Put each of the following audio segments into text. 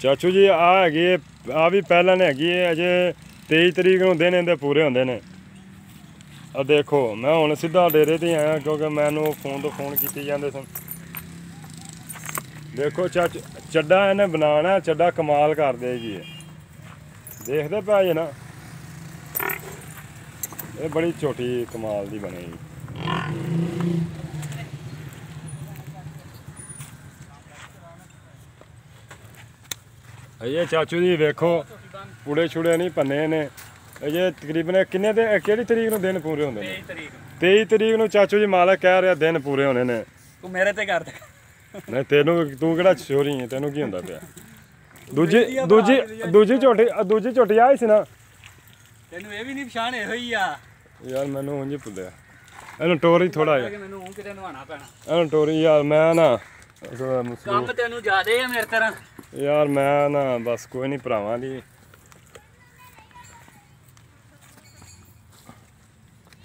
ਚਾਚੂ ਜੀ ਆ ਹੈਗੀ ਆ ਵੀ ਪਹਿਲਾਂ ਨੇ ਹੈਗੀ ਹੈ ਅਜੇ 23 ਤਰੀਕ ਨੂੰ ਦਿਨ ਇਹਦੇ ਪੂਰੇ ਹੁੰਦੇ ਨੇ। ਆ ਦੇਖੋ ਮੈਂ ਹੁਣ ਸਿੱਧਾ ਡੇਰੇ ਤੇ ਆਇਆ ਕਿਉਂਕਿ ਮੈਨੂੰ ਫੋਨ ਤੋਂ ਫੋਨ ਕੀਤੇ ਜਾਂਦੇ ਸਨ। ਦੇਖੋ ਚਾਚੂ ਚੱਡਾ ਇਹਨੇ ਬਣਾਉਣਾ, ਚੱਡਾ ਕਮਾਲ ਕਰ ਦੇਗੀ ਇਹ, ਦੇਖਦੇ ਪਏ ਜੇ ਨਾ, ਇਹ ਬੜੀ ਛੋਟੀ ਕਮਾਲ ਦੀ ਬਣੇਗੀ। ਇਹ ਚਾਚੂ ਜੀ ਵੇਖੋ ਪੂੜੇ ਛੁੜੇ ਨਹੀਂ ਪੰਨੇ ਨੇ ਅਜੇ ਤਕਰੀਬਨ ਕਿੰਨੇ ਦੇ ਕਿਹੜੀ ਤਰੀਕ ਨੂੰ ਦਿਨ ਪੂਰੇ ਹੁੰਦੇ ਨੇ? 23 ਤਰੀਕ ਨੂੰ ਚਾਚੂ ਜੀ ਮਾਲਕ ਕਹਿ ਰਿਹਾ ਦਿਨ ਪੂਰੇ ਹੋਣੇ ਨੇ। ਤੂੰ ਮੇਰੇ ਤੇ ਕਰ ਦੇ। ਨਹੀਂ ਤੂੰ ਕਿਹੜਾ ਚੋਰੀ ਹੈ, ਤੈਨੂੰ ਕੀ ਹੁੰਦਾ ਪਿਆ? ਦੂਜੀ ਝੋਟੀ ਆਈ ਸੀ ਨਾ, ਤੈਨੂੰ ਇਹ ਵੀ ਨਹੀਂ ਪਛਾਣ ਇਹੋ ਹੀ ਆ ਯਾਰ। ਮੈਨੂੰ ਉਂਝ ਭੁੱਲਿਆ ਇਹਨੂੰ ਟੋਰੀ ਥੋੜਾ ਜਿਹਾ, ਮੈਨੂੰ ਉਹ ਕਿਤੇ ਨਵਾਣਾ ਪੈਣਾ ਇਹਨੂੰ ਟੋਰੀ ਯਾਰ। ਮੈਂ ਨਾ ਕੰਮ ਤੈਨੂੰ ਜ਼ਿਆਦੇ ਆ ਮੇਰੇ ਤਰ੍ਹਾਂ ਯਾਰ, ਮੈਂ ਨਾ ਬਸ ਕੋਈ ਨਹੀਂ ਭਰਾਵਾਂ ਦੀ।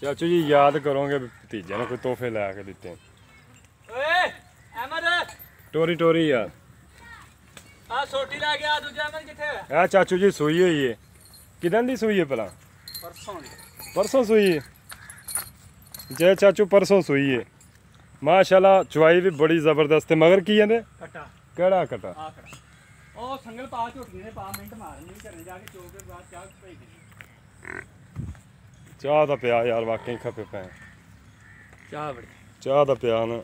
ਚਾਚੂ ਜੀ ਯਾਦ ਕਰੋਗੇ ਭਤੀਜੇ ਨੂੰ ਕੋਈ ਤੋਹਫੇ ਲੈ ਕੇ ਦਿੱਤੇ। ਓਏ ਅਹਿਮਦ ਟੋਰੀ ਯਾਰ ਆ ਛੋਟੀ ਲੈ ਗਿਆ, ਦੂਜਾ ਅਹਿਮਦ ਕਿੱਥੇ ਹੈ? ਇਹ ਚਾਚੂ ਜੀ ਸੂਈ ਹੋਈ ਹੈ। ਕਿਦਾਂ ਦੀ ਸੂਈ ਹੈ ਭਲਾ? ਪਰਸੋਂ ਸੂਈ ਹੈ। ਜੈ ਚਾਚੂ ਪਰਸੋਂ ਸੂਈ ਹੈ ਮਾਸ਼ਾਅੱਲਾ। ਚੁਆਈ ਵੀ ਬੜੀ ਜ਼ਬਰਦਸਤ ਹੈ। ਮਗਰ ਕੀ ਕਹਿੰਦੇ? ਕਟਾ। ਕਿਹੜਾ ਕਟਾ? ਆ ਕਟਾ ਉਹ ਸੰਗਲ ਪਾ ਝੋਟੀਆਂ ਨੇ ਪਾ ਮਿੰਟ ਮਾਰਨੀ ਘਰੇ ਜਾ ਕੇ ਚੋ ਕੇ ਬਾਅਦ ਚਾਹ ਭੇਜ ਦੇ। ਚਾਹ ਦਾ ਪਿਆ ਯਾਰ, ਵਾਕਈ ਖਪੇ ਪਏ ਚਾਹ ਬੜੀ ਚਾਹ ਦਾ ਪਿਆ ਨਾ।